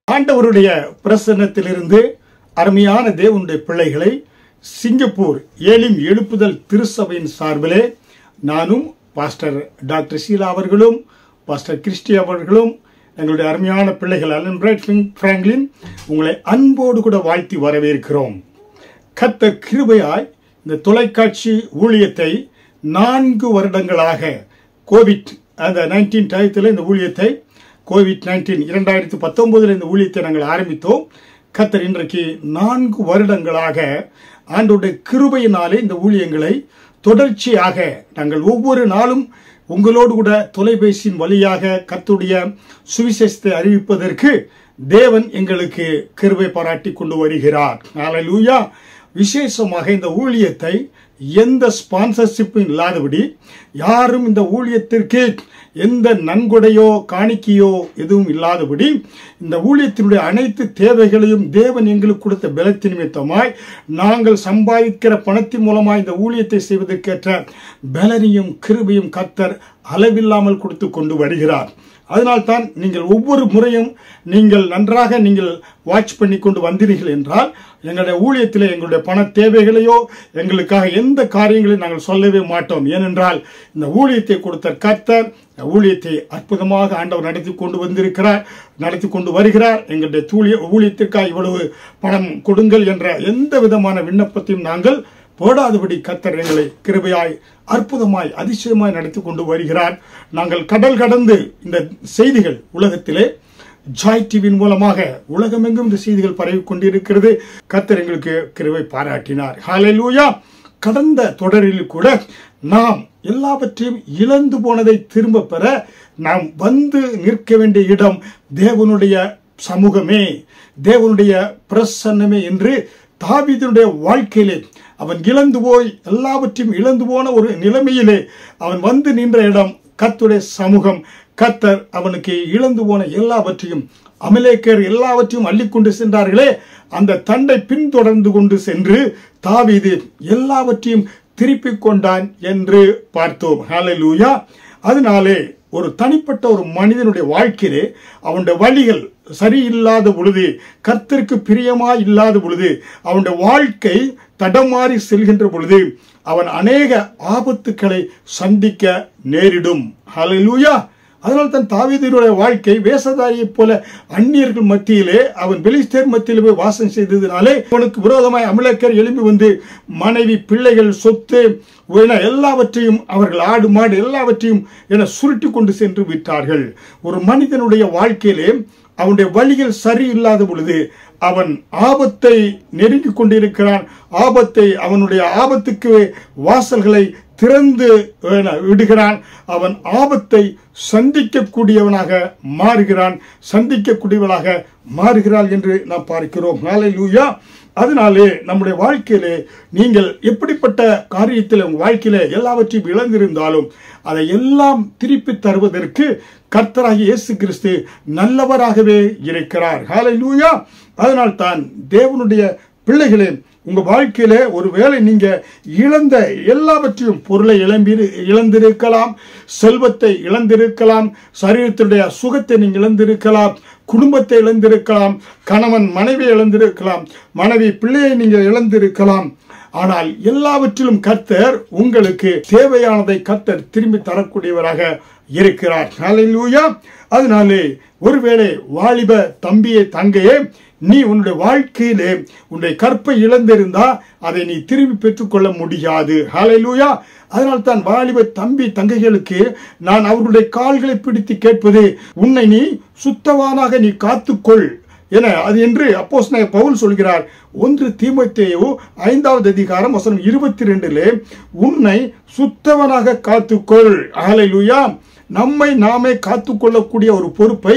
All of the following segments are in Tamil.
ஆண்டவருடைய பிரசன்னத்திலிருந்து அருமையான தேவனுடைய பிள்ளைகளை சிங்கப்பூர் ஏலிம் எழுப்புதல் திருச்சபையின் சார்பிலே நானும் பாஸ்டர் டாக்டர் ஷீலா அவர்களும் பாஸ்டர் கிறிஸ்டி அவர்களும் எங்களுடைய அருமையான பிள்ளைகள் அலன் பிரைட் பிராங்க்லின் உங்களை அன்போடு கூட வாழ்த்தி வரவேற்கிறோம். கர்த்தர் கிருபையாய் இந்த தொலைக்காட்சி ஊழியத்தை 4 வருடங்களாக கோவிட் அந்த 19 டயத்தில் இந்த ஊழியத்தை COVID-19 2019 இந்த ஊழியத்தை நாங்கள் ஆரம்பித்தோம். கர்த்தர் இன்றைக்கு 4 வருடங்களாக ஆண்டவருடைய கிருபையினாலே இந்த ஊழியங்களை தொடர்ச்சியாக நாங்கள் ஒவ்வொரு நாளும் உங்களோடு கூட தொலைபேசியின் வழியாக கர்த்தருடைய சுவிசேஷத்தை அறிவிப்பதற்கு தேவன் எங்களுக்கு கிருபை பாராட்டி கொண்டு வருகிறார். ஹல்லேலூயா. விசேஷமாக இந்த ஊழியத்தை எந்த ஸ்பான்சர்ஷிப்பும் இல்லாதபடி யாரும் இந்த ஊழியத்திற்கு எந்த நன்கொடையோ காணிக்கையோ எதுவும் இல்லாதபடி இந்த ஊழியத்தினுடைய அனைத்து தேவைகளையும் தேவன் எங்களுக்கு கொடுத்த பலத்தின் நிமித்தமாய் நாங்கள் சம்பாதிக்கிற பணத்தின் மூலமாய் இந்த ஊழியத்தை செய்வதற்கேற்ற பலனையும் கிருபையும் கர்த்தர் அளவில்லாமல் கொடுத்து கொண்டு வருகிறார். அதனால்தான் நீங்கள் ஒவ்வொரு முறையும் நீங்கள் நன்றாக நீங்கள் வாட்ச் பண்ணி கொண்டு வந்தீர்கள் என்றால் எங்களுடைய ஊழியத்திலே எங்களுடைய பண தேவைகளையோ எங்களுக்காக எந்த காரியங்களையும் நாங்கள் சொல்லவே மாட்டோம். ஏனென்றால் இந்த ஊழியத்தை கொடுத்த கர்த்தர் ஊழியத்தை அற்புதமாக ஆண்டவர் நடத்தி கொண்டு வருகிறார். எங்களுடைய ஊழியத்திற்காக இவ்வளவு பணம் கொடுங்கள் என்ற எந்த விதமான விண்ணப்பத்தையும் நாங்கள் போடாதபடி கர்த்தர் எங்களை கிருபையாய் அற்புதமாய் அதிசயமாய் நடத்தி கொண்டு வருகிறார். நாங்கள் கடல் கடந்து இந்த செய்திகள் உலகத்திலே ஜாய் டிவியின் மூலமாக உலகமெங்கும் இந்த செய்திகள் பரவி கொண்டிருக்கிறது. கர்த்தர் எங்களுக்கு கிருபை பாராட்டினார். ஹல்லேலூயா. கடந்த தொடரில் கூட நாம் எல்லாவற்றையும் இழந்து போனதை திரும்ப பெற நாம் வந்து நிற்க வேண்டிய இடம் தேவனுடைய சமூகமே, தேவனுடைய பிரசன்னமே என்று தாவீதுடைய வாழ்க்கையிலே அவன் எல்லாவற்றையும் இழந்து போன ஒரு நிலைமையிலே அவன் வந்து நின்ற இடம் கர்த்தருடைய சமூகம். கர்த்தர் அவனுக்கு இழந்து போன எல்லாவற்றையும் அமலேக்கர் எல்லாவற்றையும் அள்ளிக்கொண்டு சென்றார்களே, அந்த தண்டை பின்தொடர்ந்து கொண்டு சென்று தாவீது எல்லாவற்றையும் திருப்பிக் கொண்டான் என்று பார்த்தோம். ஹல்லேலூயா. அதனாலே ஒரு தனிப்பட்ட ஒரு மனிதனுடைய வாழ்க்கையிலே அவனுடைய வழிகள் சரியில்லாத பொழுது, கர்த்தருக்கு பிரியமாய் இல்லாத பொழுது, அவனுடைய வாழ்க்கை தடமாறி செல்கின்ற பொழுது அவன் அநேக ஆபத்துக்களை சந்திக்க நேரிடும். ஹல்லேலூயா. அதனால் தான் தாவீதுடைய வாழ்க்கை வேஷதாரியை போல அந்நியர்கள் மத்தியிலே அவன் பெலிஸ்தேர் மத்தியிலே போய் வாசம் செய்ததினாலே அவனுக்கு விரோதமாய் அமலேக்கர் எழும்பி வந்து மனைவி பிள்ளைகள் சொத்து எல்லாவற்றையும் அவர்கள் ஆடு மாடு எல்லாவற்றையும் என சுருட்டி கொண்டு சென்று விட்டார்கள். ஒரு மனிதனுடைய வாழ்க்கையிலே அவனுடைய வழிகள் சரியில்லாத பொழுது அவன் ஆபத்தை நெருங்கி கொண்டிருக்கிறான். அவனுடைய ஆபத்துக்கு வாசல்களை திறந்து விடுகிறான். அவன் ஆபத்தை சந்திக்கக்கூடியவனாக மாறுகிறாள் என்று நாம் பார்க்கிறோம். ஹல்லேலூயா. அதனாலே நம்முடைய வாழ்க்கையிலே நீங்கள் எப்படிப்பட்ட காரியத்தில் உங்கள் வாழ்க்கையில எல்லாவற்றையும் இழந்திருந்தாலும் அதை எல்லாம் திருப்பி தருவதற்கு கர்த்தராகிய இயேசு கிறிஸ்து நல்லவராகவே இருக்கிறார். ஹல்லேலூயா. அதனால் தான் தேவனுடைய பிள்ளைகளே, உங்க வாழ்க்கையில ஒருவேளை நீங்க இழந்த எல்லாவற்றையும் பொருளை இழந்திருக்கலாம், செல்வத்தை இழந்திருக்கலாம், சரீரத்தினுடைய சுகத்தை நீங்க இழந்திருக்கலாம், குடும்பத்தை இழந்திருக்கலாம், கணவன் மனைவி இழந்திருக்கலாம், மனைவி பிள்ளையை நீங்க இழந்திருக்கலாம். ஆனால் எல்லாவற்றிலும் கர்த்தர் உங்களுக்கு தேவையானதை கர்த்தர் திரும்பி தரக்கூடியவராக இருக்கிறார். ஹல்லேலூயா. அதனாலே ஒருவேளை வாலிப தம்பியே தங்கையே, நீ உன்னுடைய வாழ்க்கையிலே உன்னுடைய கற்பை இழந்திருந்தா அதை நீ திரும்பி பெற்றுக்கொள்ள முடியாது. ஹல்லேலூயா. அதனால் தான் வாலிப தம்பி தங்கைகளுக்கு நான் அவருடைய கால்களை பிடித்து கேட்பது, உன்னை நீ சுத்தவானாக நீ காத்துக்கொள் என அது என்று அப்போஸ்தலனாகிய பவுல் சொல்கிறார். 1 தீமோத்தேயு 5வது அதிகாரம் வசனம் 22 உன்னை சுத்தவனாக காத்துக்கொள். ஹல்லேலூயா. நம்மை நாமே காத்துக்கொள்ளக்கூடிய ஒரு பொறுப்பை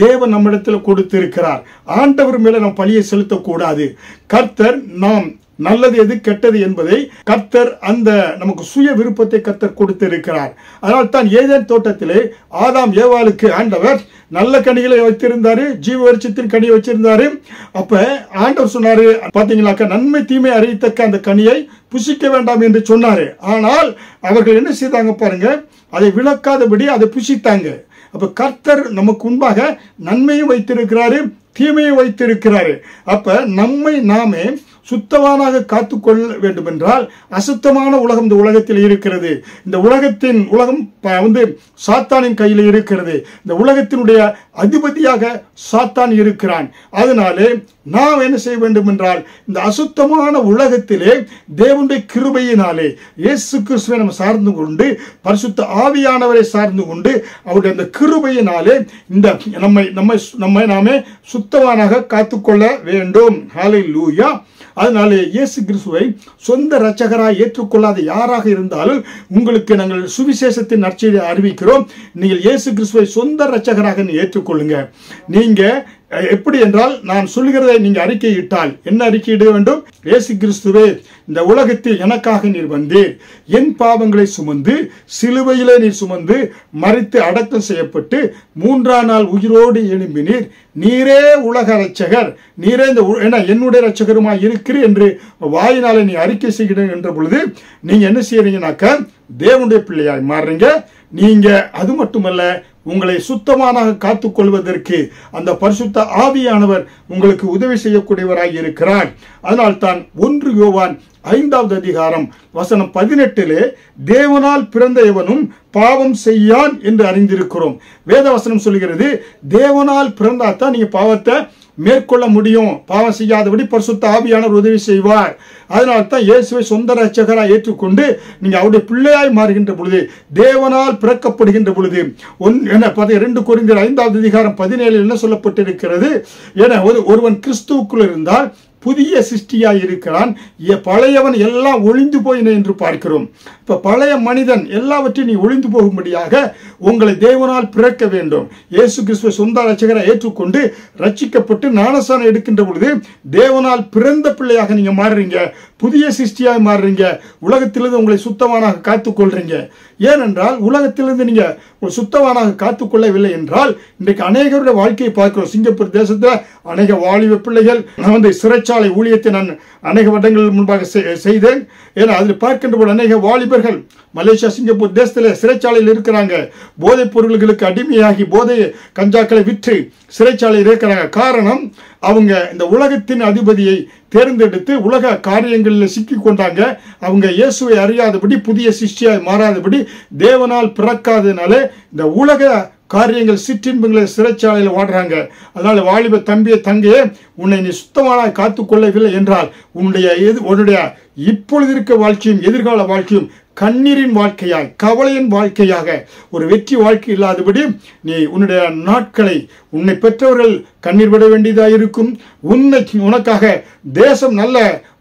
தேவன் நம்மிடத்தில் கொடுத்திருக்கிறார். ஆண்டவர் மேல நாம் பழியை செலுத்தக்கூடாது. கர்த்தர் நாம் நல்லது எது கெட்டது என்பதை கர்த்தர் அந்த நமக்கு சுய விருப்பத்தை கர்த்தர் கொடுத்திருக்கிறார். அதனால் தான் ஏதேன் தோட்டத்திலே ஆதாம் ஏவாளுக்கு ஆண்டவர் நல்ல கனிகளை வைத்திருந்தாரு, ஜீவ விருட்சத்தின் கனியை வச்சிருந்தாரு. அப்ப ஆண்டவர் சொன்னாரு பாத்தீங்களாக்கா, நன்மை தீமை அறியத்தக்க அந்த கனியை புசிக்க வேண்டாம் என்று சொன்னாரு. ஆனால் அவர்கள் என்ன செய்தாங்க பாருங்க, அதை விளக்காதபடி அதை புசித்தாங்க. அப்ப கர்த்தர் நமக்கு முன்பாக நன்மையும் வைத்திருக்கிறாரு, தீமையும் வைத்திருக்கிறாரு. அப்ப நம்மை நாமே சுத்தமானாக காத்துக்கொள்ள வேண்டும் என்றால் அசுத்தமான உலகம் இந்த உலகத்தில் இருக்கிறது. இந்த உலகம் சாத்தானின் கையில் இருக்கிறது. இந்த உலகத்தினுடைய அதிபதியாக சாத்தான் இருக்கிறான். அதனாலே நாம் என்ன செய்ய வேண்டும் என்றால் இந்த அசுத்தமான உலகத்திலே தேவனுடைய கிருபையினாலே இயேசு கிறிஸ்துவை நம்ம சார்ந்து கொண்டு பரிசுத்த ஆவியானவரை சார்ந்து கொண்டு அவருடைய அந்த கிருபையினாலே இந்த நம்மை நாமே சுத்தமானாக காத்துக்கொள்ள வேண்டும். ஹல்லேலூயா. அதனாலே இயேசு கிறிஸ்துவை சொந்த இரட்சகராய் ஏற்றுக்கொள்ளாத யாராக இருந்தாலும் உங்களுக்கு நாங்கள் சுவிசேஷத்தின் நற்செய்தியை அறிவிக்கிறோம். நீங்கள் இயேசு கிறிஸ்துவை சொந்த இரட்சகராக ஏற்றுக்கொள்ளுங்க. நீங்க எப்படி என்றால், நான் சொல்கிறதை நீங்க அறிக்கையிட்டால் என்ன அறிக்கையிட வேண்டும்? இயேசு கிறிஸ்துவே, இந்த உலகத்தில் எனக்காக நீர் வந்தீர், என் பாவங்களை சுமந்து சிலுவையிலே நீர் சுமந்து மரித்து அடக்கம் செய்யப்பட்டு மூன்றாம் நாள் உயிரோடு எழும்பினீர், நீரே உலக இரட்சகர், நீரே என்னுடைய இரட்சகருமாய் இருக்கிறீர் என்று வாயினாலே நீ அறிக்கை செய்கிறீர்கள் என்ற பொழுது நீங்க என்ன செய்யறீங்கன்னாக்க தேவனுடைய பிள்ளையாய் மாறுறீங்க. நீங்க அது மட்டுமல்ல, உங்களை சுத்தமானாக காத்துக் கொள்வதற்கு அந்த பரிசுத்த ஆவியானவர் உங்களுக்கு உதவி செய்யக்கூடியவராய் இருக்கிறார். அதனால் தான் 1 யோவான் 5வது அதிகாரம் வசனம் 18 தேவனால் பிறந்த எவனும் பாவம் செய்யான் என்று அறிந்திருக்கிறோம். வேத வசனம் சொல்கிறது, தேவனால் பிறந்தாத்தான் நீங்க பாவத்தை மேற்கொள்ள முடியும். பாவம் செய்யாதபடி பரிசுத்த ஆவியானவர் உதவி செய்வார். அதனால தான் இயேசுவை சொந்த இரட்சகராய் ஏற்றுக்கொண்டு நீங்க அவருடைய பிள்ளையாய் மாறுகின்ற பொழுது, தேவனால் பிறக்கப்படுகின்ற பொழுது 2 கொரிந்தியர் 5வது அதிகாரம் 17 என்ன சொல்லப்பட்டிருக்கிறது? என ஒருவன் கிறிஸ்துவுக்குள் இருந்தால் புதிய சிருஷ்டியாய் இருக்கிறான், பழையவன் எல்லாம் ஒளிந்து போயின என்று பார்க்கிறோம். இப்ப பழைய மனிதன் எல்லாவற்றையும் நீ ஒளிந்து போகும்படியாக உங்களை தேவனால் பிறக்க வேண்டும். இயேசு கிறிஸ்துவை சொந்த இரட்சகரை ஏற்றுக்கொண்டு ரட்சிக்கப்பட்டு ஞானஸ்நானம் எடுக்கின்ற பொழுது தேவனால் பிறந்த பிள்ளையாக நீங்க மாறுறீங்க, புதிய சிருஷ்டியாய் மாறுறீங்க. உலகத்திலிருந்து உங்களை சுத்தமானாக காத்துக்கொள்றீங்க. ஏனென்றால் உலகத்திலிருந்து நீங்க சுத்தமானாக காத்துக்கொள்ளவில்லை என்றால் இன்றைக்கு அநேகருடைய வாழ்க்கையை பார்க்கிறோம். சிங்கப்பூர் தேசத்தில் அநேக வாலிப பிள்ளைகள், நான் சிறைச்சாலை ஊழியத்தை நான் அநேக வருடங்கள் முன்பாக செய்தேன். ஏன்னா அதில் பார்க்கின்ற போது அநேக வாலிபர்கள் மலேசியா சிங்கப்பூர் தேசத்தில் சிறைச்சாலையில் இருக்கிறாங்க. போதைப் பொருள்களுக்கு அடிமையாகி போதை கஞ்சாக்களை விற்று சிறைச்சாலையில் இருக்கிறாங்க. காரணம், அவங்க இந்த உலகத்தின் அதிபதியை தேர்ந்தெடுத்து உலக காரியங்களில் சிக்கி கொண்டாங்க. அவங்க இயேசுவை அறியாதபடி புதிய சிஷ்டியாய் மாறாதபடி தேவனால் பிறக்காதனால இந்த உலக காரியங்கள் சிற்றின்பங்களை சிறைச்சாலையில் வாடுறாங்க. அதனால வாலிப தம்பியை தங்கையே, உன்னை நீ சுத்தமான காத்துக்கொள்ளவில்லை என்றால் உன்னுடைய இப்பொழுது இருக்க வாழ்க்கையும் எதிர்கால வாழ்க்கையும் கண்ணீரின் வாழ்க்கையாய், கவலையின் வாழ்க்கையாக, ஒரு வெற்றி வாழ்க்கை இல்லாதபடி நீ உன்னுடைய நாட்களை உன்னை பெற்றவர்கள் கண்ணீர் விட வேண்டியதாக இருக்கும். உனக்காக தேசம் நல்ல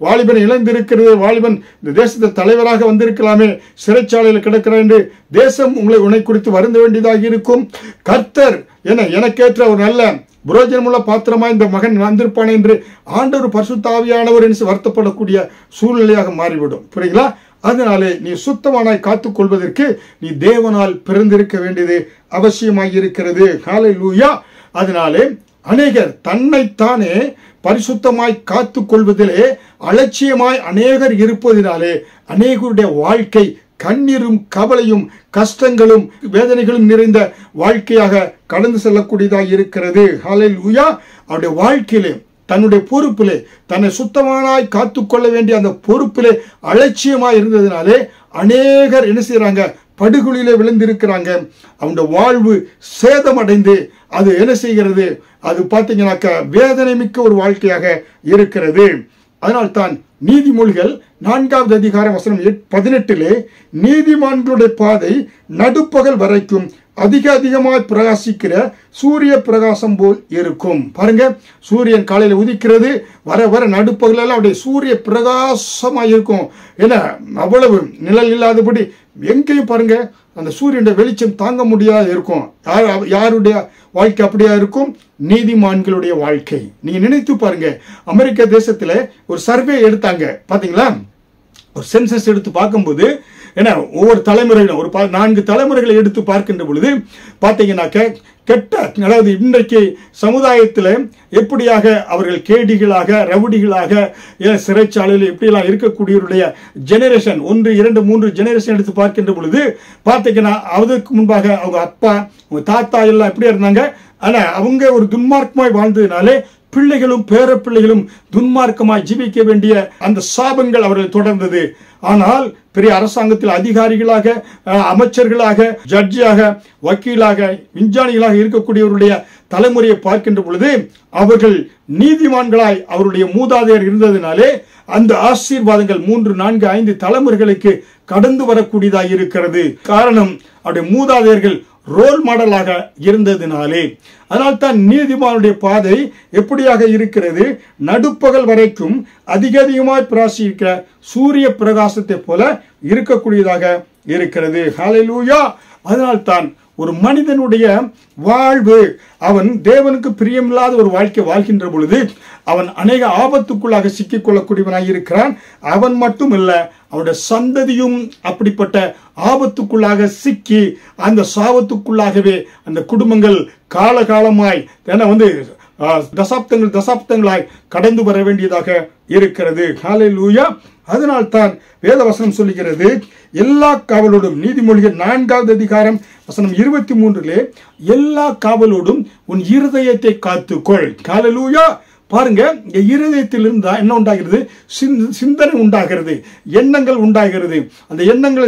வாலிபனை இழந்திருக்கிறது, வாலிபன் இந்த தேசத்தை தலைவராக வந்திருக்கலாமே, சிறைச்சாலையில் கிடக்கிறார் என்று தேசம் உன்னை குறித்து வருந்த வேண்டியதாக இருக்கும். கர்த்தர் எனக்கேற்ற ஒரு நல்ல புரோஜனமுள்ள பாத்திரமா இந்த மகன் வந்திருப்பான் என்று ஆண்டவர் பரிசுத்த ஆவியானவர் என்று வருத்தப்படக்கூடிய சூழ்நிலையாக மாறிவிடும். புரியுங்களா? அதனாலே நீ சுத்தமானாய் காத்துக்கொள்வதற்கு நீ தேவனால் பிறந்திருக்க வேண்டியது அவசியமாய் இருக்கிறது. ஹல்லேலூயா. அதனாலே அநேகர் தன்னைத்தானே பரிசுத்தமாய் காத்துக் கொள்வதிலே அலட்சியமாய் அநேகர் இருப்பதினாலே அநேகருடைய வாழ்க்கை கண்ணீரும் கவலையும் கஷ்டங்களும் வேதனைகளும் நிறைந்த வாழ்க்கையாக கடந்து செல்லக்கூடியதாக இருக்கிறது. ஹல்லேலூயா. அவருடைய வாழ்க்கையிலே தன்னுடைய பொறுப்பிலே தன்னை சுத்தமானாய் காத்துக்கொள்ள வேண்டிய அந்த பொறுப்பிலே அலட்சியமாய் இருந்ததினாலே அநேகர் என்ன செய்யறாங்க? படுகொலியிலே விழுந்திருக்கிறாங்க. அவனுடைய வாழ்வு சேதமடைந்து அது என்ன செய்கிறது? அது பார்த்தீங்கன்னாக்க வேதனை மிக்க ஒரு வாழ்க்கையாக இருக்கிறது. அதனால்தான் நீதிமொழிகள் 4வது அதிகாரம் வசனம் 18 நீதிமான்களுடைய பாதை நடுப்பகல் வரைக்கும் அதிகமாய் பிரகாசிக்கிற சூரிய பிரகாசம் போல் இருக்கும். பாருங்க, சூரியன் காலையில் உதிக்கிறது, வர வர நடுப்பகல் அவருடைய சூரிய பிரகாசமாக இருக்கும். ஏன்னா அவ்வளவு நிழல் இல்லாதபடி எங்கேயும் பாருங்க அந்த சூரியனுடைய வெளிச்சம் தாங்க முடியாது இருக்கும். யாருடைய வாழ்க்கை அப்படியா இருக்கும்? நீதிமான்களுடைய வாழ்க்கை. நீங்க நினைத்து பாருங்க, அமெரிக்க தேசத்துல ஒரு சர்வே எடுத்தாங்க. கேட்டாங்க. பாத்தீங்களா, ஒரு சென்சஸ் எடுத்து பார்க்கும்போது என்ன, ஒவ்வொரு தலைமுறைகளும் ஒரு 4 தலைமுறைகளை எடுத்து பார்க்கின்ற பொழுது பார்த்தீங்கன்னாக்க கெட்ட, அதாவது இன்றைக்கு சமுதாயத்தில் எப்படியாக அவர்கள் கேடிகளாக, ரவுடிகளாக, சிறைச்சாலையில் எப்படியெல்லாம் இருக்கக்கூடியவருடைய ஜெனரேஷன் 1, 2, 3 ஜெனரேஷன் எடுத்து பார்க்கின்ற பொழுது பார்த்தீங்கன்னா அதற்கு முன்பாக அவங்க அப்பா, அவங்க தாத்தா எல்லாம் எப்படியா இருந்தாங்க. ஆனா அவங்க ஒரு துன்மார்க்கமாய் வாழ்ந்ததுனாலே பிள்ளைகளும் பேர பிள்ளைகளும் துன்மார்க்கமாய் ஜீவிக்க வேண்டிய அந்த சாபங்கள் அவர்கள் தொடர்ந்தது. ஆனால் பெரிய அரசாங்கத்தில் அதிகாரிகளாக, அமைச்சர்களாக, ஜட்ஜியாக, வக்கீலாக, விஞ்ஞானிகளாக இருக்கக்கூடியவருடைய தலைமுறையை பார்க்கின்ற பொழுது அவர்கள் நீதிமான்களாய் அவருடைய மூதாதையர் இருந்ததினாலே அந்த ஆசீர்வாதங்கள் 3, 4, 5 தலைமுறைகளுக்கு கடந்து வரக்கூடியதாக இருக்கிறது. காரணம் அவருடைய மூதாதையர்கள் ரோல் மாடலாக இருந்ததினாலே. அதனால்தான் நீதிமானுடைய பாதை எப்படியாக இருக்கிறது, நடுப்பகல் வரைக்கும் அதிகமாய் பிரகாசிக்கிற சூரிய பிரகாசத்தை போல இருக்கக்கூடியதாக இருக்கிறது. ஹல்லேலூயா. அதனால்தான் ஒரு மனிதனுடைய வாழ்வு, அவன் தேவனுக்கு பிரியமில்லாத ஒரு வாழ்க்கை வாழ்கின்ற பொழுது அவன் அநேக ஆபத்துக்குள்ளாக சிக்கிக் கொள்ளக்கூடியவனாக இருக்கிறான். அவன் மட்டுமல்ல, அவனுடைய சந்ததியும் அப்படிப்பட்ட ஆபத்துக்குள்ளாக சிக்கி அந்த சாபத்துக்குள்ளாகவே அந்த குடும்பங்கள் காலகாலமாய் தசாப்தங்களாய் கடந்து வர வேண்டியதாக இருக்கிறது. ஹல்லேலூயா. அதனால்தான் வேதவசனம் சொல்லுகிறது, எல்லா காவலோடும், நீதிமொழிகள் 4வது அதிகாரம் வசனம் 23 எல்லா காவலோடும் உன் இருதயத்தை காத்துக்கொள். ஹல்லேலூயா. பாருங்க, இருதயத்தில் இருந்தா என்ன உண்டாகிறது, சிந்தனை உண்டாகிறது, எண்ணங்கள் உண்டாகிறது. அந்த எண்ணங்களை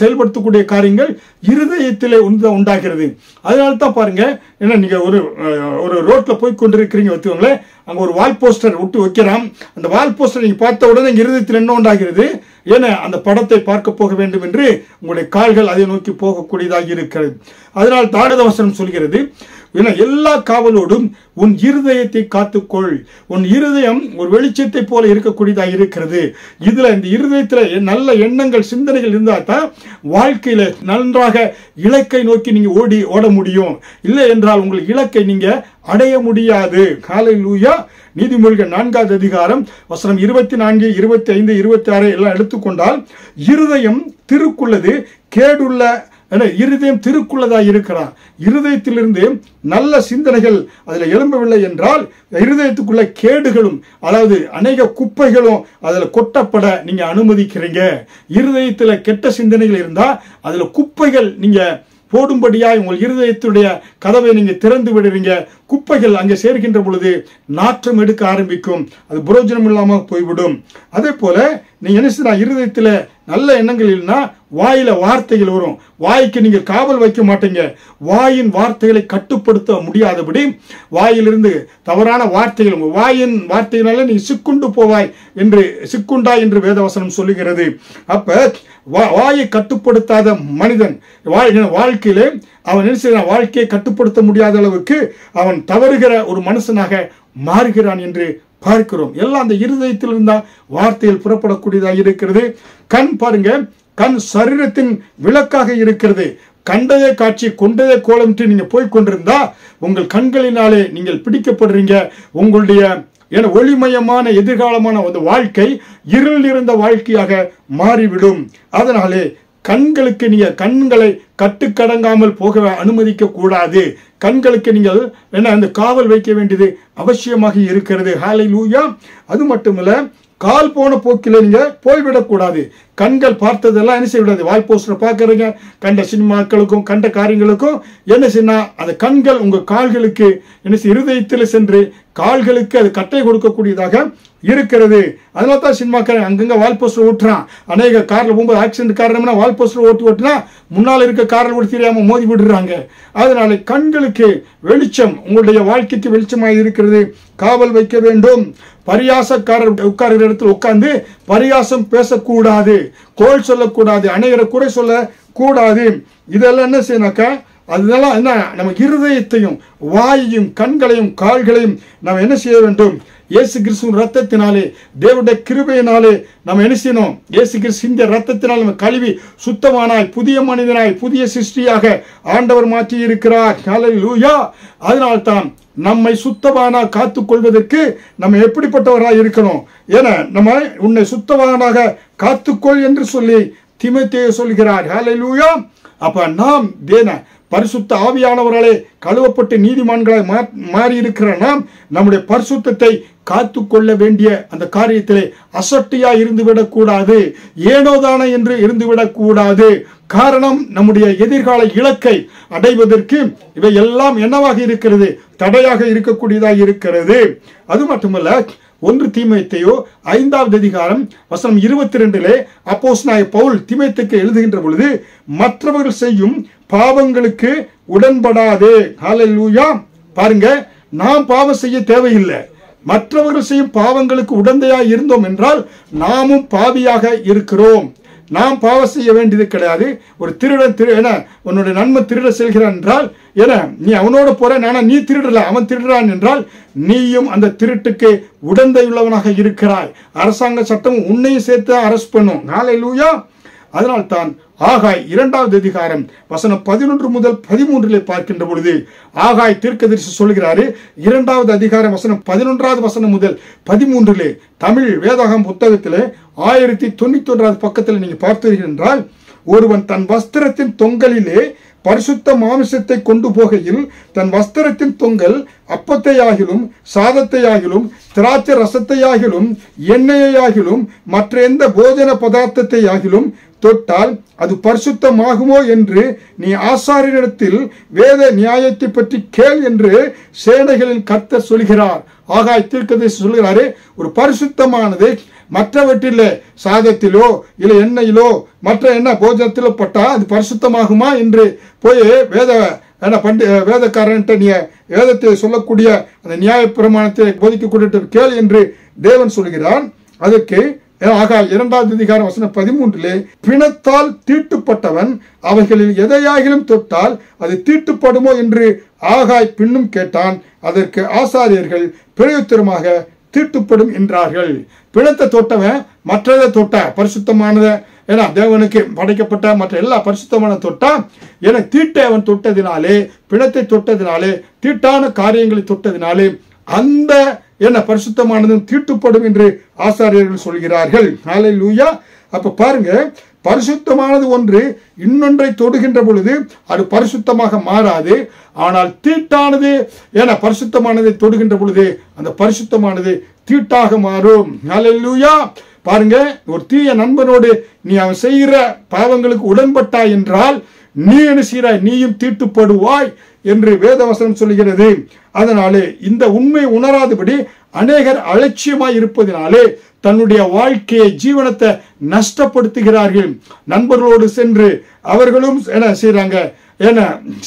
செயல்படுத்தக்கூடிய காரியங்கள் இருதயத்திலே உண்டாகிறது. அதனால தான் பாருங்க, என்ன நீங்க ஒரு ரோட்ல போய் கொண்டிருக்கிறீங்க வச்சுக்கோங்களேன், அங்க ஒரு வால் போஸ்டர் விட்டு வைக்கிறான். அந்த வால் போஸ்டர் நீங்க பார்த்த உடனே இருதயத்தில் என்ன உண்டாகிறது, ஏன்னா அந்த படத்தை பார்க்க போக வேண்டும் என்று உங்களுடைய கால்கள் அதை நோக்கி போகக்கூடியதாக இருக்கிறது. அதனால் தாடதவசனம் சொல்கிறது, எல்லா காவலோடும் உன் இருதயத்தை காத்துக்கொள். உன் இருதயம் ஒரு வெளிச்சத்தை போல இருக்கக்கூடியதாக இருக்கிறது. இதுல இந்த இருதயத்துல நல்ல எண்ணங்கள், சிந்தனைகள் இருந்தா தான் வாழ்க்கையில நன்றாக இலக்கை நோக்கி நீங்க ஓட முடியும். இல்லை என்றால் உங்கள் இலக்கை நீங்க அடைய முடியாது. ஹல்லேலூயா. நீதிமொழிகள் 4வது அதிகாரம் வசனம் 24, 25, 26 எல்லாம் எடுத்துக்கொண்டால், இருதயம் திருக்குள்ளது, கேடுள்ள இருதயம் திருக்குள்ளதாக இருக்கிறான். இருதயத்திலிருந்து நல்ல சிந்தனைகள் அதுல எழும்பவில்லை என்றால் இருதயத்துக்குள்ள கேடுகளும், அதாவது அநேக குப்பைகளும் அதுல கொட்டப்பட நீங்க அனுமதிக்கிறீங்க. இருதயத்துல கெட்ட சிந்தனைகள் இருந்தா அதுல குப்பைகள் நீங்க போடும்படியாய் உங்கள் இருதயத்துடைய கதவை நீங்க திறந்து விடுவீங்க. குப்பைகள் அங்கே சேர்க்கின்ற பொழுது நாற்றம் எடுக்க ஆரம்பிக்கும், அது புரோஜனம் இல்லாம போய்விடும். அதே போல நீங்க என்ன செய்யலாம், இருதயத்துல நல்ல எண்ணங்கள் இல்லைன்னா வாயில வார்த்தைகள் வரும். வாய்க்கு நீங்க காவல் வைக்க மாட்டீங்க. வாயின் வார்த்தைகளை கட்டுப்படுத்த முடியாதபடி வாயிலிருந்து தவறான வார்த்தைகள், வாயின் வார்த்தையினால நீ சிக்குண்டு போவாய் என்று, சிக்குண்டா என்று வேதவசனம் சொல்லுகிறது. அப்ப வாயை கட்டுப்படுத்தாத மனிதன் வாழ்க்கையிலே அவன் என்ன செய்யறான், வாழ்க்கையை கட்டுப்படுத்த முடியாத அளவுக்கு அவன் தவறுகிற ஒரு மனுஷனாக மாறுகிறான் என்று பார்க்கிறோம். எல்லாம் அந்த இருதயத்தில் இருந்தா வார்த்தையில் புறப்படக்கூடியதாக இருக்கிறது. கண் பாருங்க, கண் சரீரத்தின் விளக்காக இருக்கிறது. கண்டதே காட்சி கொண்டதே கோலம் நீங்க போய் கொண்டிருந்தா உங்கள் கண்களினாலே நீங்கள் பிடிக்கப்படுறீங்க. உங்களுடைய ஒளிமயமான எதிர்காலமான அந்த வாழ்க்கை இருள் இருந்த வாழ்க்கையாக மாறிவிடும். அதனாலே கண்களுக்கு நீங்க கண்களை கட்டுக்கடங்காமல் போக அனுமதிக்க கூடாது. கண்களுக்கு நீங்கள் அந்த காவல் வைக்க வேண்டியது அவசியமாக இருக்கிறது. ஹல்லேலூயா. அது மட்டுமல்ல, கால் போன போக்கில நீங்க போய்விடக்கூடாது. கண்கள் பார்த்ததெல்லாம் என்ன செய்யக்கூடாது, வால் போஸ்டர் பார்க்கறீங்க, கண்ட சினிமாக்களுக்கும் கண்ட காரியங்களுக்கும் என்ன செய்ய, அந்த கண்கள் உங்க கால்களுக்கு என்ன இருதயத்தில் சென்று கால்களுக்கு அது கட்டை கொடுக்கக்கூடியதாக இருக்கிறது. அதனால தான் சினிமாக்காரன் அங்கங்க வால் போஸ்டர் ஓட்டுறான். அநேக கார்ல போகும்போது ஆக்சிடென்ட் காரணம்னா வால் போஸ்டர் ஓட்டுனா முன்னால் இருக்க காரில் கூட தெரியாம மோதி விடுறாங்க. அதனால கண்களுக்கு வெளிச்சம், உங்களுடைய வாழ்க்கைக்கு வெளிச்சமாக இருக்கிறது, காவல் வைக்க வேண்டும். பரியாசக்காரர் உட்கார்கிற இடத்துல உட்கார்ந்து பரியாசம் பேசக்கூடாது, கோல் சொல்லக்கூடாது, அநேகரை குறை சொல்ல கூடாது. இதெல்லாம் என்ன செய்யணாக்கா அதனால என்ன, நம்ம இருதயத்தையும் வாயையும் கண்களையும் கால்களையும் நாம் என்ன செய்ய வேண்டும்? இயேசு கிறிஸ்துவின் ரத்தத்தினாலே, தேவனுடைய கிருபையினாலே நம்ம என்ன செய்யணும்? இயேசு கிறிஸ்து இந்த ரத்தத்தினால் நம்ம கழுவி சுத்தமானாய், புதிய மனிதனாய், புதிய சிருஷ்டியாக ஆண்டவர் மாற்றி இருக்கிறார். ஹல்லேலூயா. அதனால்தான் நம்மை சுத்தமான காத்துக் கொள்வதற்கு நம்ம எப்படிப்பட்டவராய் இருக்கணும்? ஏன்னா நம்ம உன்னை சுத்தமானாக காத்துக்கொள் என்று சொல்லி தீமோத்தேயு சொல்கிறார். ஹல்லேலூயா. அப்ப நாம் பரிசுத்த ஆவியானவர்களே கழுவப்பட்டு நீதிமான்களாய் மாறி இருக்கிற நாம் நம்முடைய பரிசுத்தத்தை காத்துக்கொள்ள வேண்டிய அந்த காரியத்திலே அசட்டியா இருந்துவிடக் கூடாது, ஏனோதான என்று இருந்துவிடக் கூடாது. காரணம், நம்முடைய எதிர்கால இலக்கை அடைவதற்கு இவை எல்லாம் என்னவாக இருக்கிறது? தடையாக இருக்கக்கூடியதாக இருக்கிறது. அது மட்டுமல்ல, 1 தீமோத்தேயு 5வது அதிகாரம் வசனம் 22 அப்போஸ்தலனாகிய பவுல் தீமோத்தேயுக்கு எழுதுகின்ற பொழுது, மற்றவர்கள் செய்யும் பாவங்களுக்கு உடன்படாதே. ஹல்லேலூயா. பாருங்க, நாம் பாவம் செய்ய தேவையில்லை. மற்றவர்கள் செய்யும் பாவங்களுக்கு உடந்தையாக இருந்தோம் என்றால் நாமும் பாவியாக இருக்கிறோம். நாம் பாவம் செய்ய வேண்டியது கிடையாது. ஒரு திருடன் உன்னுடைய நண்பன் திருட செல்கிறான் என்றால் நீ அவனோட போற, நீ திருடல, அவன் திருடுறான் என்றால் நீயும் அந்த திருட்டுக்கு உடந்தை உள்ளவனாக இருக்கிறாய். அரசாங்க சட்டம் உன்னையும் சேர்த்து அரெஸ்ட் பண்ணும். ஹல்லேலூயா. அதனால்தான் ஆகாய் 2வது அதிகாரம் வசனம் 11 முதல் 13 பார்க்கின்ற பொழுது ஆகாய் தீர்க்கதரிசி சொல்கிறாரு. 2வது அதிகாரம் வசனம் 11வது வசனம் முதல் 13 தமிழ் வேதாகம் புத்தகத்திலே 1091வது பக்கத்தில் நீங்க பார்த்தீர்கள் என்றால், ஒருவன் தன் வஸ்திரத்தின் தொங்கலிலே பரிசுத்த மாமிசத்தை கொண்டு போகையில் தன் வஸ்திரத்தின் தொங்கல் அப்பத்தையாகிலும் சாதத்தையாகிலும் திராட்சை ரசத்தையாகிலும் எண்ணெயாகிலும் மற்ற எந்த போஜன பதார்த்தத்தையாகிலும் தொட்டால் அது பரிசுத்தமாகுமோ என்று நீ ஆசாரியரிடத்தில் வேத நியாயத்தை பற்றி கேள் என்று சேனைகளின் கர்த்தர் சொல்கிறார். ஆகாய் தீர்க்கதரிசி சொல்கிறாரு, ஒரு பரிசுத்தமானது மற்றவற்றில் சாதத்திலோ இல்லை எண்ணெயிலோ மற்ற என்ன போஜனத்திலோ பட்டா அது பரிசுத்தமாகுமா என்று போய் வேதக்காரன்ட்ட நீ வேதத்தை சொல்லக்கூடிய அந்த நியாய பிரமாணத்தை போதிக்கக்கூடிய கேள் என்று தேவன் சொல்கிறான். அதற்கு ஆகாய் 2வது அதிகாரம் வசனம் 13 பிணத்தால் தீட்டுப்பட்டவன் அவைகளில் எதையாகிலும் தொட்டால் அது தீட்டுப்படுமோ என்று ஆகாய் பின்னும் கேட்டான். அதற்கு ஆசாரியர்கள் பிரயுத்தரமாக தீட்டுப்படும் என்றார்கள். பிணத்தை தொட்டவன் மற்றதை தொட்ட பரிசுத்தமானதை தேவனுக்கு படைக்கப்பட்ட மற்ற எல்லா பரிசுத்தமான தொட்டா தீட்டை அவன் தொட்டதினாலே, பிணத்தை தொட்டதினாலே, தீட்டான காரியங்களை தொட்டதினாலே அந்த பரிசுத்தமானதும் தீட்டுப்படும் என்று ஆசாரியர்கள் சொல்கிறார்கள். ஹல்லேலூயா. அப்ப பாருங்க, பரிசுத்தமானது ஒன்று இன்னொன்றை தொடுகின்ற பொழுது அது பரிசுத்தமாக மாறாது. ஆனால் தீட்டானது பரிசுத்தமானதை தொடுகின்ற பொழுது அந்த பரிசுத்தமானது தீட்டாக மாறும். ஹல்லேலூயா. பாருங்க, ஒரு தீய நண்பனோடு நீ அவன் செய்கிற பாவங்களுக்கு உடன்பட்டாய் என்றால் நீ என்ன செய்கிறாய்? நீயும் தீட்டுப்படுவாய் என்று வேதவசனம் சொல்கிறது. அதனாலே இந்த உண்மை உணராதபடி அநேகர் அலட்சியமாய் இருப்பதினாலே தன்னுடைய வாழ்க்கையை ஜீவனத்தை நஷ்டப்படுத்துகிறார்கள். நண்பர்களோடு சென்று அவர்களும் என்ன செய்யறாங்க?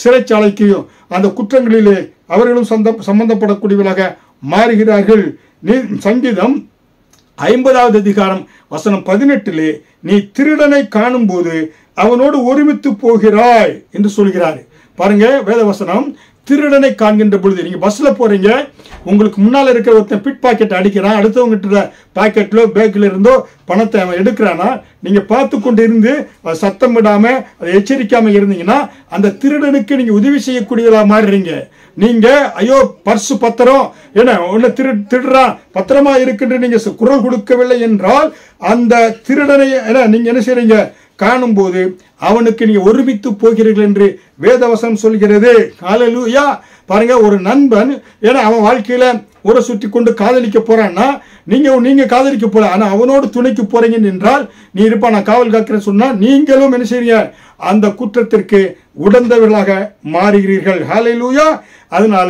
சிறைச்சாலைக்கையும் அந்த குற்றங்களிலே அவர்களும் சம்பந்தப்படக்கூடியவர்களாக மாறுகிறார்கள். சங்கீதம் 50வது அதிகாரம் வசனம் 18 நீ திருடனை காணும் போது அவனோடு ஒருமித்து போகிறாய் என்று சொல்கிறார். பாருங்க, வேதவசனம் திருடனை காண்கின்ற பொழுது நீங்க பஸ்ல போறீங்க, உங்களுக்கு முன்னால இருக்கிற ஒருத்தன் பிட் பாக்கெட் அடிக்கிறான், அடுத்தவங்க பாக்கெட்லோ பேக்கில் இருந்தோ பணத்தை அவன் எடுக்கிறானா, நீங்க பார்த்து கொண்டு இருந்து சத்தம் விடாம அதை எச்சரிக்காம இருந்தீங்கன்னா அந்த திருடனுக்கு நீங்க உதவி செய்யக்கூடியதா மாறுறீங்க. நீங்க ஐயோ பர்சு பத்திரம் ஒன்னு திருடுறான் பத்திரமா இருக்குன்னு நீங்க குரல் கொடுக்கவில்லை என்றால் அந்த திருடனை நீங்க என்ன செய்றீங்க? காணும் போது அவனுக்கு நீங்க ஒருமித்து போகிறீர்கள் என்று வேதவசனம் சொல்கிறது. ஹல்லேலூயா. பாருங்க, ஒரு நண்பன் அவன் வாழ்க்கையில ஊரை சுற்றி கொண்டு காதலிக்க போறான்னா நீங்க காதலிக்க போல, ஆனா அவனோடு துணைக்கு போறீங்க என்றால் நீ இருப்பா நான் காவல் காக்கிறேன்னு சொன்னா நீங்களும் என்ன செய்றீங்க? அந்த குற்றத்திற்கு உடந்தவர்களாக மாறுகிறீர்கள். ஹல்லேலூயா. அதனால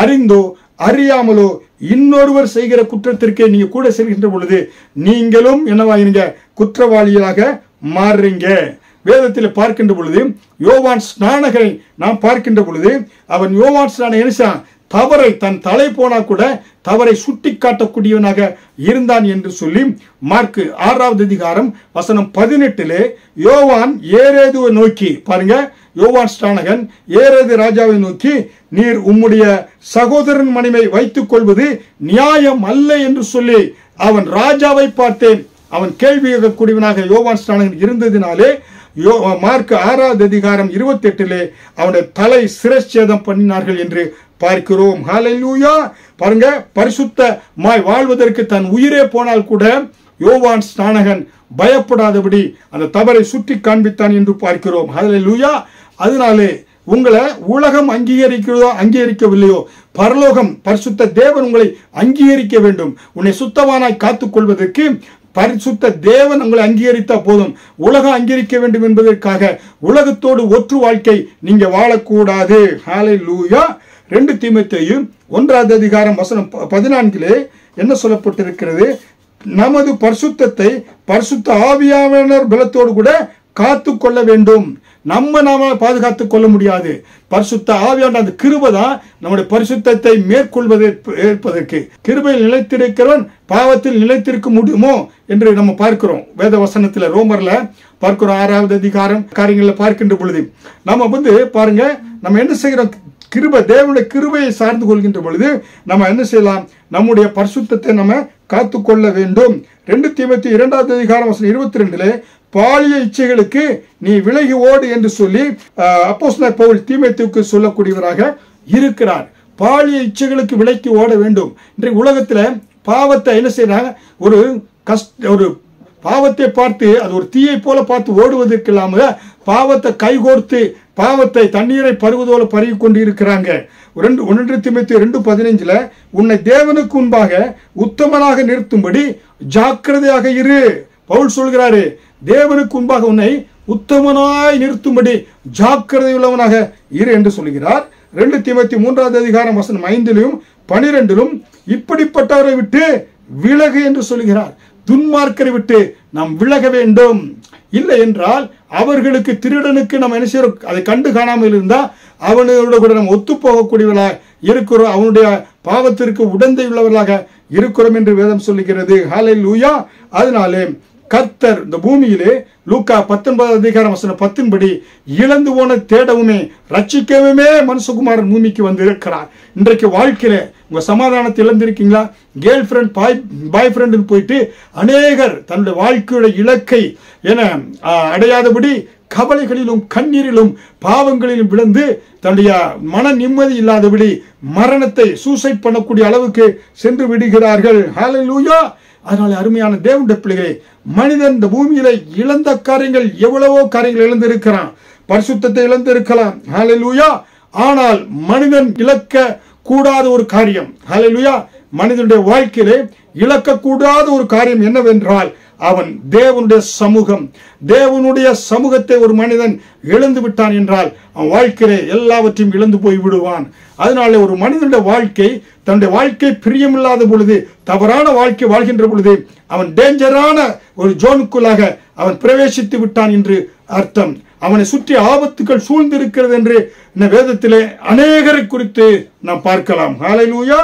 அறிந்தோ அறியாமலோ இன்னொருவர் செய்கிற குற்றத்திற்கு நீங்க கூட செல்கின்ற பொழுது நீங்களும் என்னவாகிறீங்க? குற்றவாளிகளாக மாறுறீங்க. வேதத்தில் பார்க்கின்ற பொழுது யோவான் ஸ்நானகரை நாம் பார்க்கின்ற பொழுது அவன் யோவான் ஸ்நானகன் தவறை தன் தலை போனா கூட தவறை சுட்டி காட்டக்கூடியவனாக இருந்தான் என்று சொல்லி மார்க்கு 6வது அதிகாரம் வசனம் 18 யோவான் ஏரேதுவை நோக்கி பாருங்க, யோவான் ஸ்நானகன் ஏரேது ராஜாவை நோக்கி, நீர் உம்முடைய சகோதரன் மனைவை வைத்துக் கொள்வது நியாயம் அல்ல என்று சொல்லி அவன் ராஜாவை பார்த்தேன். அவன் கேள்வி கேட்கக்கூடியவனாக யோவான் ஸ்நானகன் இருந்ததினாலே மார்க்கு 6வது அதிகாரம் 28 அவனுடைய தலை சிரச்சேதம் பண்ணினார்கள் என்று பார்க்கிறோம். ஹல்லேலூயா. பாருங்க, பரிசுத்தமாய் வாழ்வதற்கு தன் உயிரே போனால் கூட யோவான் ஸ்நானகன் பயப்படாதபடி அந்த தவறை சுட்டி காண்பித்தான் என்று பார்க்கிறோம். ஹல்லேலூயா. அதனாலே உங்களை உலகம் அங்கீகரிக்கிறதோ அங்கீகரிக்கவில்லையோ, பரலோகம் பரிசுத்த தேவன் உங்களை அங்கீகரிக்க வேண்டும். உன்னை சுத்தமானாய் காத்துக் கொள்வதற்கு பரிசுத்த தேவன் உங்களை அங்கீகரித்தா போதும். உலகம் அங்கீகரிக்க வேண்டும் என்பதற்காக உலகத்தோடு ஒற்று வாழ்க்கை நீங்க வாழக்கூடாது. ஹல்லேலூயா. 2 தீமோத்தேயு 1வது அதிகாரம் வசனம் 14 என்ன சொல்லப்பட்டிருக்கிறது? நமது பரிசுத்தத்தை பரிசுத்த ஆவியானவர் பலத்தோடு கூட காத்து கொள்ள வேண்டும். நாம பாதுகாத்துக் கொள்ள முடியாது. பரிசுத்த ஆவியான அந்த கிருபை தான் நம்முடைய பரிசுத்தத்தை மேற்கொள்வதற்கு. கிருபையில் நிலைத்திருக்கிறவன் பாவத்தில் நிலைத்திருக்க முடியுமோ என்று நம்ம பார்க்கிறோம். வேத வசனத்துல ரோமர்ல பார்க்கிறோம் 6வது அதிகாரம் காரியங்களில் பார்க்கின்ற பொழுது நம்ம பாருங்க, நம்ம என்ன செய்கிறோம்? கிருபை, தேவனுடைய கிருபையை சார்ந்து கொள்கின்ற பொழுது நம்ம என்ன செய்யலாம்? நம்முடைய பரிசுத்தத்தை நம்ம காத்துக்கொள்ள வேண்டும். 2 தீமோத்தேயு 2வது அதிகாரம் வசனம் 22 பாலிய இச்சைகளுக்கு நீ விலகி ஓடு என்று சொல்லி அப்போஸ்தலர் பவுல் தீமோத்தேயுவுக்கு சொல்லக்கூடியவராக இருக்கிறார். பாலிய இச்சைகளுக்கு விலக்கி ஓட வேண்டும். இன்றைக்கு உலகத்துல பாவத்தை என்ன செய்யறாங்க? ஒரு பாவத்தை பார்த்து அது ஒரு தீயை போல பார்த்து ஓடுவதற்கு இல்லாம பாவத்தை கைகோர்த்து பாவத்தை தண்ணீரை பருவதோல பருகி கொண்டு இருக்கிறாங்க. 1 தீமோத்தேயு 2:15 உன்னை தேவனுக்கு முன்பாக உத்தமனாக நிறுத்தும்படி ஜாக்கிரதையாக இரு. பவுல் சொல்கிறாரு, தேவனுக்கு முன்பாக உன்னை உத்தமனாய் நிறுத்தும்படி ஜாக்கிரதை உள்ளவனாக இரு என்று சொல்கிறார். 2 தீமோத்தேயு 3வது அதிகாரம் வசனம் 5 12 இப்படிப்பட்டவரை விட்டு விலகு என்று சொல்கிறார். துன்மார்க்கரை விட்டு நாம் விலக வேண்டும். இல்லை என்றால் அவர்களுக்கு திருடனுக்கு நம்ம என்ன செய்யறோம்? அதை கண்டு காணாமல் இருந்தா அவனோட கூட நம்ம ஒத்து போகக்கூடியவர்களாக இருக்கிறோம். அவனுடைய பாவத்திற்கு உடந்தை உள்ளவர்களாக இருக்கிறோம் என்று வேதம் சொல்லுகிறது. ஹல்லேலூயா. அதனாலே கர்த்தர் இந்த பூமியிலே லூக்கா 19வது அதிகாரம் வசனம் 10 படி இழந்து போன தேடவுமே ரட்சிக்கவுமே மனுஷகுமாரன் பூமிக்கு வந்து இருக்கிறார். இன்றைக்கு வாழ்க்கையில உங்க சமாதானத்தை இழந்திருக்கீங்களா? கேர்ள் ஃப்ரெண்ட் பாய் ஃப்ரெண்ட் போயிட்டு அநேகர் தன்னுடைய வாழ்க்கையோட இலக்கை என அடையாதபடி கவலைகளிலும் கண்ணீரிலும் பாவங்களிலும் விழுந்து தன்னுடைய மன நிம்மதி இல்லாதபடி மரணத்தை சூசைட் பண்ணக்கூடிய அளவுக்கு சென்று விடுகிறார்கள். ஹல்லேலூயா. அதனால அருமையான தேவனுடைய பிள்ளைகளே, மனிதன் இந்த பூமியில இழந்த காரியங்கள் எவ்வளவோ காரியங்கள் இழந்திருக்கிறான். பரிசுத்தத்தை இழந்திருக்கலாம். ஹல்லேலூயா. ஆனால் மனிதன் இழக்க கூடாத ஒரு காரியம், ஹல்லேலூயா, மனிதனுடைய வாழ்க்கையிலே இழக்கக்கூடாத ஒரு காரியம் என்னவென்றால் அவன் தேவனுடைய சமூகம். தேவனுடைய சமூகத்தை ஒரு மனிதன் இழந்து விட்டான் என்றால் அவன் வாழ்க்கையிலே எல்லாவற்றையும் இழந்து போய் விடுவான். அதனால ஒரு மனிதனுடைய வாழ்க்கை தன்னுடைய வாழ்க்கை பிரியமில்லாத பொழுது, தவறான வாழ்க்கை வாழ்கின்ற பொழுது அவன் டேஞ்சரான ஒரு ஜோனுக்குள்ளாக அவன் பிரவேசித்து விட்டான் என்று அர்த்தம். அவனை சுற்றி ஆபத்துக்கள் சூழ்ந்திருக்கிறது என்று இந்த வேதத்திலே அநேகரை குறித்து நாம் பார்க்கலாம். ஹல்லேலூயா.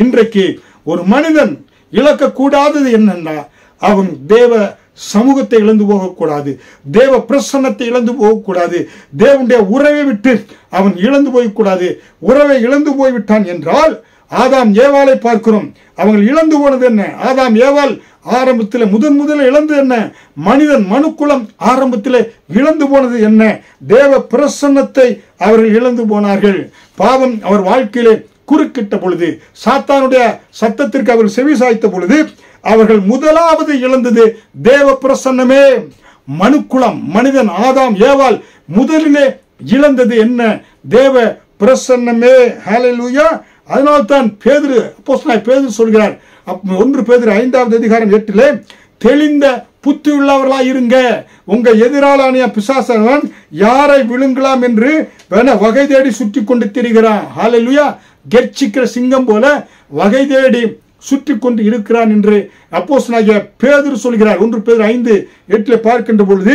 இன்றைக்கு ஒரு மனிதன் இழக்கக்கூடாதது என்னன்னா அவன் தேவ சமூகத்தை இழந்து போகக்கூடாது, தேவ பிரசன்னத்தை இழந்து போகக்கூடாது, தேவனுடைய உறவை விட்டு அவன் இழந்து போகக்கூடாது. உறவை இழந்து போய்விட்டான் என்றால் ஆதாம் ஏவாளை பார்க்கிறோம். அவங்க இழந்து போனது என்ன? ஆதாம் ஏவாள் ஆரம்பத்தில் முதல் இழந்து என்ன? மனிதன் மனுக்குலம் ஆரம்பத்தில் இழந்து போனது என்ன? தேவ பிரசன்னத்தை அவர்கள் இழந்து போனார்கள். பாவம் அவர் வாழ்க்கையிலே குறுக்கிட்ட பொழுது, சாத்தானுடைய சத்தத்திற்கு அவர்கள் செவி சாய்த்த பொழுது அவர்கள் முதலாவது இழந்தது தேவ பிரசன்னமே. மனுக்குலம் மனிதன் ஆதாம் ஏவாள் முதலிலே இழந்தது என்ன? தேவ பிரசன்னமே. ஹல்லேலூயா. அதனால்தான் பேதுரு, அப்போஸ்தலனாகிய பேதுரு சொல்கிறார் 1 பேதுரு 5வது அதிகாரம் 8 தெளிந்த புத்தி உள்ளவர்களாய் இருங்க, உங்க எதிராளான பிசாசன் யாரை விழுங்கலாம் என்று வகை தேடி சுற்றி கொண்டு திரிகிறான். ஹல்லேலூயா. கெர்ச்சிக்கிற சிங்கம் போல வகை தேடி சுற்றி கொண்டு இருக்கிறான் என்று அப்போஸ்தலனாகிய பேதுரு சொல்கிறார். 1 பேதுரு 5:8 பார்க்கின்ற பொழுது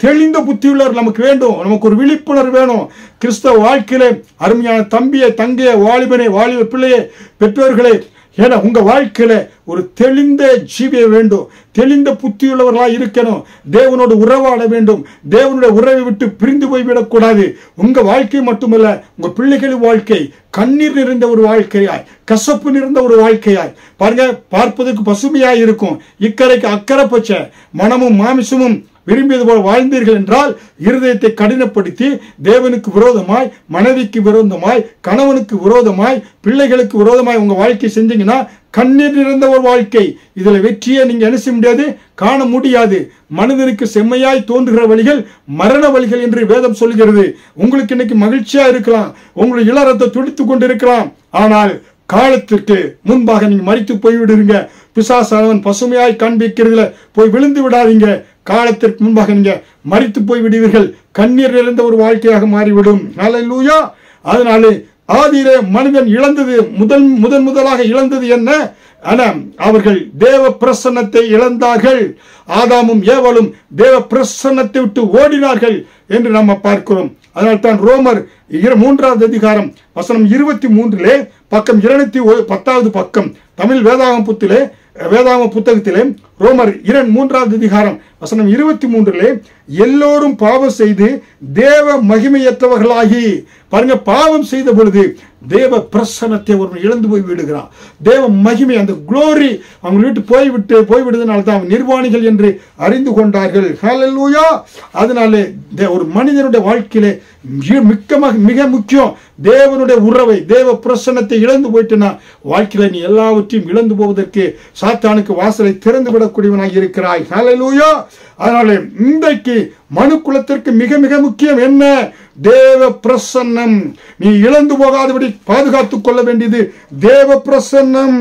தெளிந்த புத்தியுள்ளவர் நமக்கு வேண்டும். நமக்கு ஒரு விழிப்புணர்வு வேணும். கிறிஸ்தவ வாழ்க்கையிலே அருமையான தம்பியை, தங்கையை, வாலிபனை, வாலிப பிள்ளையை, பெற்றோர்களே, ஏன்னா உங்க வாழ்க்கையில ஒரு தெளிந்த ஜீவிய வேண்டும். தெளிந்த புத்தியுள்ளவர்களாக இருக்கணும். தேவனோடு உறவாட வேண்டும். தேவனுடைய உறவை விட்டு பிரிந்து போய்விடக்கூடாது. உங்க வாழ்க்கை மட்டுமல்ல, உங்க பிள்ளைகளின் வாழ்க்கை கண்ணீர் நிறைந்த ஒரு வாழ்க்கையாய், கசப்பு நிறைந்த ஒரு வாழ்க்கையாய் பாருங்க. பார்ப்பதற்கு பசுமையாய் இருக்கும். இக்கரைக்கு அக்கறை பச்சை, மனமும் மாமிசமும் விரும்பியது போல வாழ்ந்தீர்கள் என்றால் இருதயத்தை கடினப்படுத்தி தேவனுக்கு விரோதமாய், மனைவிக்கு விரோதமாய், கணவனுக்கு விரோதமாய், பிள்ளைகளுக்கு விரோதமாய் உங்க வாழ்க்கை செஞ்சீங்கன்னா கண்ணீர் நிறைந்த ஒரு வாழ்க்கை. இதுல வெற்றியை நீங்க என்ன செய்ய முடியாது, காண முடியாது. மனிதனுக்கு செம்மையாய் தோன்றுகிற வழிகள் மரண வழிகள் என்று வேதம் சொல்கிறது. உங்களுக்கு இன்னைக்கு மகிழ்ச்சியா இருக்கலாம், உங்களுடைய இளரத்தை துடித்துக் கொண்டிருக்கலாம். ஆனால் காலத்திற்கு முன்பாக நீங்க மரித்து போய்விடுவீங்க. பிசாசானவன் பசுமையாய் காண்பிக்கிறதுல போய் விழுந்து விடாதீங்க. காலத்திற்கு முன்பாக நீங்க மரித்து போய் விடுவீர்கள். கண்ணீர் நிறைந்த ஒரு வாழ்க்கையாக மாறிவிடும். ஹல்லேலூயா. அதனாலே ஆதியிலே மனிதன் இழந்தது முதலாக இழந்தது என்ன? அவர்கள் தேவ பிரசன்னத்தை இழந்தார்கள். ஆதாமும் ஏவாளும் தேவ பிரசன்னத்தை விட்டு ஓடினார்கள் என்று நம்ம பார்க்கிறோம். அதனால் தான் ரோமர் 3வது அதிகாரம் வசனம் 23 பக்கம் 210வது பக்கம் தமிழ் வேதாகம புத்தகத்திலே ரோமர் 3வது அதிகாரம் வசனம் 23 எல்லோரும் பாவம் செய்து தேவ மகிமையற்றவர்களாகி, பாருங்க, பாவம் செய்த பொழுது தேவ பிரசன்னத்தை ஒருவன் இழந்து போய் விடுகிறான். தேவ மகிமை, அந்த குளோரி அவங்க விட்டு போய்விடுவதனால தான் அவங்க நிர்வாணிகள் என்று அறிந்து கொண்டார்கள். ஹல்லேலூயா. அதனாலே ஒரு மனிதனுடைய வாழ்க்கையிலே மிக முக்கியம் தேவனுடைய உறவை, தேவ பிரசன்னத்தை இழந்து போயிட்டுனா வாழ்க்கையில நீ எல்லாவற்றையும் இழந்து போவதற்கு சாத்தானுக்கு வாசலை திறந்து விடக்கூடியவனாக இருக்கிறாய். ஹல்லேலூயா. அதனாலே இன்றைக்கு மனு குலத்திற்கு மிக முக்கியம் என்ன? தேவ பிரசன்னம். நீ இழந்து போகாதபடி பாதுகாத்துக் கொள்ள வேண்டியது தேவ பிரசன்னம்.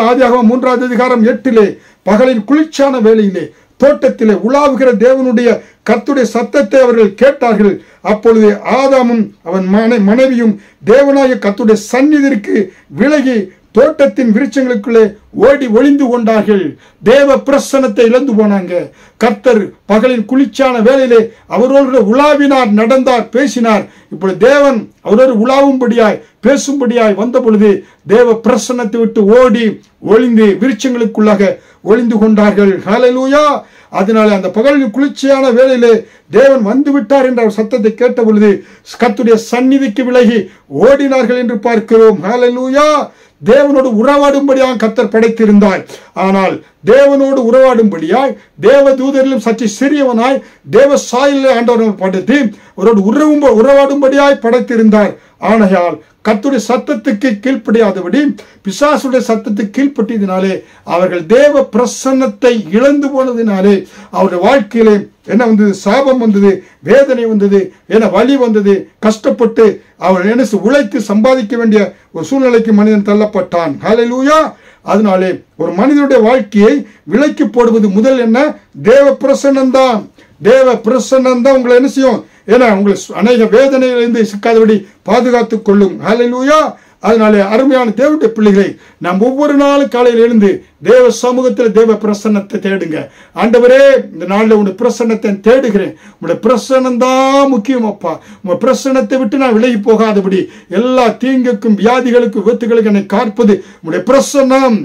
ஆதியாகமம் 3வது அதிகாரம் 8 பகலின் குளிர்ச்சியான வேளையிலே தோட்டத்திலே உலாவுகிற தேவனுடைய கர்த்தருடைய சத்தத்தை அவர்கள் கேட்டார்கள். அப்பொழுது ஆதாமும் அவன் மனைவியும் தேவனாய கர்த்தருடைய சந்நிதிக்கு விலகி தோட்டத்தின் விருட்சங்களுக்குள்ளே ஓடி ஒளிந்து கொண்டார்கள். தேவ பிரசன்னத்தை இழந்து போனாங்க. கர்த்தர் பகலின் குளிர்ச்சியான வேளையிலே அவரோடு உலாவினார், நடந்தார், பேசினார். இப்பொழுது தேவன் அவரோடு உலாவும்படியாய் பேசும்படியாய் வந்த பொழுது தேவ பிரசன்னத்தை விட்டு ஓடி ஒளிந்து விருட்சங்களுக்குள்ளாக ஒளிந்து கொண்டார்கள். ஹல்லேலூயா. அதனால அந்த பகலின் குளிர்ச்சியான வேளையிலே தேவன் வந்து விட்டார் என்ற சத்தத்தை கேட்ட பொழுது கர்த்தருடைய சந்நிதிக்கு விலகி ஓடினார்கள் என்று பார்க்கிறோம். ஹல்லேலூயா. தேவனோடு உறவாடும்படியாக கர்த்தர் படைத்திருந்தார். ஆனால் தேவனோடு உறவாடும்படியாய் தேவ தூதரிலும் சற்று சிறியவனாய் தேவ சாயலில் ஆண்டவர் படைத்து அவரோடு உறவாடும்படியாய் படைத்திருந்தார். ஆனையால் கர்த்தருடைய சத்தத்துக்கு கீழ்ப்படியாதபடி பிசாசுடைய சத்தத்துக்கு கீழ்ப்பட்டதினாலே அவர்கள் தேவ பிரசன்னத்தை இழந்து போனதினாலே அவருடைய வாழ்க்கையிலே என்ன வந்தது? சாபம் வந்தது, வேதனை வந்தது, வலி வந்தது. கஷ்டப்பட்டு அவள் என்ன உழைத்து சம்பாதிக்க வேண்டிய ஒரு சூழ்நிலைக்கு மனிதன் தள்ளப்பட்டான். ஹல்லேலூயா. அதனாலே ஒரு மனிதனுடைய வாழ்க்கையை விலைக்கு போடுவது முதல் என்ன? தேவ பிரசன்னம் தான். தேவ பிரசன்னம் தான் உங்களை என்ன செய்யும்? உங்களை அநேக வேதனையிலிருந்து சிக்காதபடி பாதுகாத்துக் கொள்ளும். ஹல்லேலூயா. அதனாலே அருமையான தேவனுடைய பிள்ளைகளை நாம் ஒவ்வொரு நாளும் காலையில் எழுந்து தேவ சமூகத்தில் தேவ பிரசன்னத்தை தேடுங்க. ஆண்டவரே, இந்த நாளில் உங்களுடைய பிரசன்னத்தை தேடுகிறேன். உங்களுடைய பிரசன்னம் தான் முக்கியம் அப்பா. உங்க பிரசன்னத்தை விட்டு நான் விலகி போகாதபடி எல்லா தீங்குக்கும் வியாதிகளுக்கும் விபத்துகளுக்கு என்னை காற்பது உங்களுடைய பிரசன்னம்.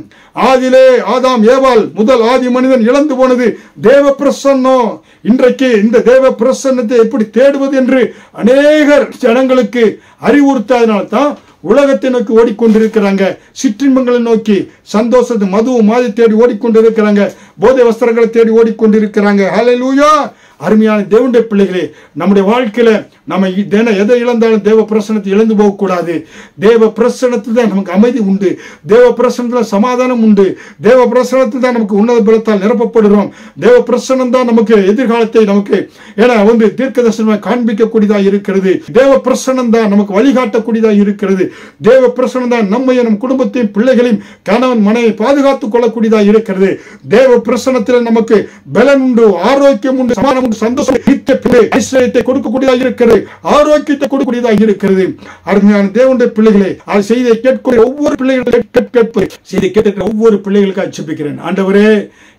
ஆதியிலே ஆதாம் ஏவாள் முதல் ஆதி மனிதன் இழந்து போனது தேவ பிரசன்னம். இன்றைக்கு இந்த தேவ பிரசன்னத்தை எப்படி தேடுவது என்று அநேகர் ஜனங்களுக்கு அறிவுறுத்தாதனால்தான் உலகத்தை நோக்கி ஓடிக்கொண்டிருக்கிறாங்க. சிற்றின்பங்களை நோக்கி சந்தோஷத்தை மதுவும் மாதி தேடி ஓடிக்கொண்டிருக்கிறாங்க. போதை வஸ்திரங்களை தேடி ஓடிக்கொண்டிருக்கிறாங்க. ஹல்லேலூயா. அருமையான தேவனுடைய பிள்ளைகளே, நம்முடைய வாழ்க்கையில நம்ம எதை இழந்தாலும் தேவ பிரசன்னத்தை இழந்து போகக்கூடாது. தேவ பிரசன்னத்தில் தான் நமக்கு அமைதி உண்டு. தேவ பிரசன்னத்தில் சமாதானம் உண்டு. தேவ பிரசன்னத்தில் தான் நமக்கு உன்னத பலத்தால் நிரப்பப்படுகிறோம். தேவ பிரசன்னம் தான் நமக்கு எதிர்காலத்தை நமக்கு தீர்க்க தரிசனமாக காண்பிக்கக்கூடியதாக இருக்கிறது. தேவ பிரசன்னம் தான் நமக்கு வழிகாட்டக்கூடியதாக இருக்கிறது. தேவ பிரசன்னம் தான் நம்மையும் நம் குடும்பத்தையும் பிள்ளைகளையும் கணவன் மனையை பாதுகாத்துக் கொள்ளக்கூடியதாக இருக்கிறது. தேவ பிரசன்னத்தில் நமக்கு பலன் உண்டு, ஆரோக்கியம் உண்டு, சமாதானம் உண்டு, சந்தோஷம், ஐஸ்வர்யத்தை கொடுக்கக்கூடியதாக இருக்கிறது, ஆரோக்கியத்தை கொடுக்கக்கூடியதாக இருக்கிறது. அருமையான தேவனுடைய பிள்ளைகளை செய்தியை கேட்கிற ஒவ்வொரு பிள்ளைகளுக்கு செய்தி கேட்கிற ஒவ்வொரு பிள்ளைகளுக்காக ஜெபிக்கிறேன். ஆண்டவரே,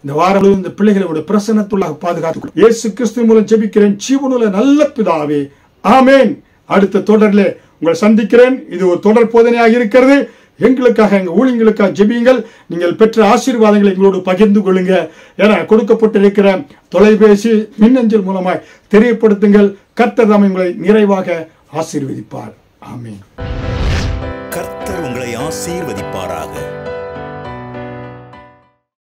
இந்த வாரம் இந்த பிள்ளைகளுடைய பிரசன்னத்துள்ளாக பாதுகாத்து இயேசு கிறிஸ்து மூலம் ஜெபிக்கிறேன் ஜீவனுள்ள நல்ல பிதாவே, ஆமேன். அடுத்த தொடரில் உங்களை சந்திக்கிறேன். இது ஒரு தொடர் போதனையாக இருக்கிறது. எங்களுக்காக, எங்கள் ஊழியர்களுக்காக ஜெபியுங்கள். நீங்கள் பெற்ற ஆசீர்வாதங்களை எங்களோடு பகிர்ந்து கொள்ளுங்க. என கொடுக்கப்பட்டிருக்கிற தொலைபேசி மின்னஞ்சல் மூலமாய் தெரியப்படுத்துங்கள். கர்த்தர் தாமே உங்களை நிறைவாக ஆசீர்வதிப்பார். ஆமீன். கர்த்தர் உங்களை ஆசீர்வதிப்பாராக.